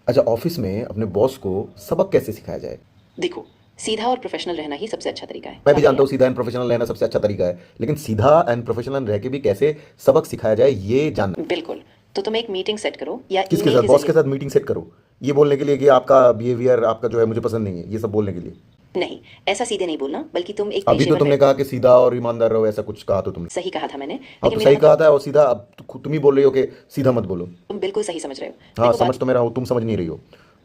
अच्छा, ऑफिस में अपने बॉस को सबक कैसे सिखाया जाए? देखो, सीधा और प्रोफेशनल रहना ही सबसे अच्छा तरीका है। मैं भी जानता हूँ सीधा एंड प्रोफेशनल रहना सबसे अच्छा तरीका है, लेकिन सीधा एंड प्रोफेशनल रह के भी कैसे सबक सिखाया जाए ये जानना है। बिल्कुल। तो तुम एक मीटिंग सेट करो या किसके ईमेल साथ? के बॉस के ज़रिए। साथ मीटिंग सेट करो? ये बोलने के लिए कि आपका बिहेवियर आपका जो है मुझे पसंद नहीं है, ये सब बोलने के लिए? नहीं, ऐसा सीधे नहीं बोलना, बल्कि तुम एक अभी तो पेशेवर तुमने रह। कहा कि सीधा और ईमानदार रहो, ऐसा कुछ कहा तो तुमने। सही कहा था मैंने, हाँ, लेकिन तो मेरा सही कहा मतलब था और सीधा अब तुम ही बोल रही हो कि सीधा मत बोलो। तुम बिल्कुल सही समझ रहे हो। हाँ, देखो समझ बात तो मैं रहा हूँ, तुम समझ नहीं रही हो।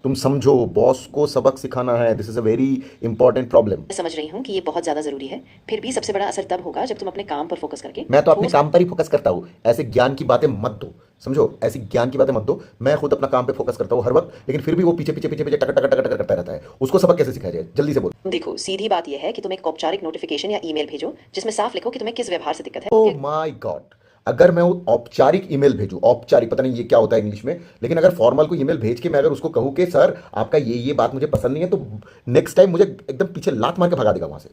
तुम समझो, बॉस को सबक सिखाना है, this is a very important problem. मैं समझ रही हूँ कि ये बहुत ज़्यादा ज़रूरी है, फिर भी सबसे बड़ा असर तब होगा जब तुम अपने काम पर फोकस करके मैं तो अपने ठोस। काम पर ही फोकस करता हूँ, ऐसे ज्ञान की बातें मत दो। समझो, ऐसी ज्ञान की बातें मत दो। मैं खुद अपना काम पे फोकस करता हूँ हर वक्त, लेकिन फिर भी वो पीछे पीछे पीछे पीछे टक टक टक टक करता रहता है। उसको सबक कैसे सिखाया जाए? जल्दी से बोल। देखो, सीधी बात यह है कि तुम एक औपचारिक नोटिफिकेशन या ईमेल भेजो जिसमें साफ लिखो कि तुम्हें किस व्यवहार से दिक्कत है ओ और माय गॉड! अगर मैं वो औपचारिक ईमेल भेजूं, औपचारिक पता नहीं ये क्या होता है इंग्लिश में, लेकिन अगर फॉर्मल को ईमेल भेज के मैं अगर उसको कहूं कि सर आपका ये बात मुझे पसंद नहीं है, तो नेक्स्ट टाइम मुझे एकदम पीछे लात मार के भगा देगा वहां से।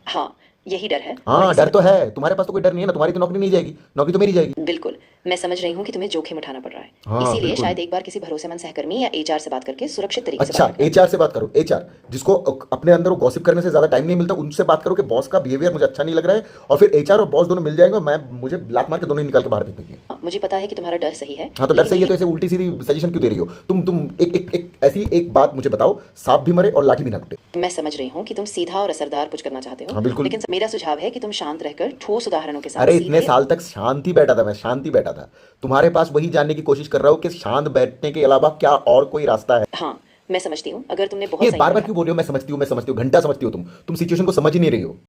हाँ, यही डर है और हाँ, इसी डर तो है। तुम्हारे पास तो कोई डर नहीं है ना, तुम्हारी तो नौकरी नहीं जाएगी, नौकरी तो मेरी जाएगी। बिल्कुल, मैं समझ रही हूँ कि तुम्हें जोखिम उठाना पड़ रहा है। हाँ इसीलिए बिल्कुल। शायद एक बार किसी भरोसेमंद सहकर्मी या एचआर से बात करके सुरक्षित तरीके से बात अच्छा, कर लें। एचआर से बात करो। एचआर जिसको अपने अंदर वो गॉसिप करने से ज्यादा टाइम नहीं मिलता, उनसे बात करो कि बॉस का बिहेवियर मुझे अच्छा नहीं लग रहा है, और फिर एचआर और बॉस दोनों मिल जाएंगे और मैं मुझे लात मार के दोनों ही निकाल के बाहर फेंक देंगे। हाँ, मुझे पता है कि तुम्हारा डर सही है, हाँ, तो डर लेकिन सही है, यही तो ऐसे उल्टी सीधी सजेशन क्यों दे रही हो? तुम एक ऐसी एक बात मुझे बताओ, सांप भी मरे और लाठी भी ना टूटे। मैं समझ रही हूँ कि तुम सीधा और असरदार कुछ करना चाहते हो, हाँ बिल्कुल। लेकिन मेरा सुझाव है कि तुम शांत रहकर ठोस उदाहरणों के साथ अरे इतने सीधे। साल तक शांति बैठा था, मैं शांति बैठा था। तुम्हारे पास वही जानने की कोशिश कर रहा हूँ कि शांत बैठने के अलावा क्या और कोई रास्ता है? हाँ, मैं समझती हूँ, अगर तुमने ये बहुत बार बार संयम क्यों बोल रही हो? मैं समझती हूँ, मैं समझती हूँ, घंटा समझती हो तुम सिचुएशन को समझ ही नहीं रही हो।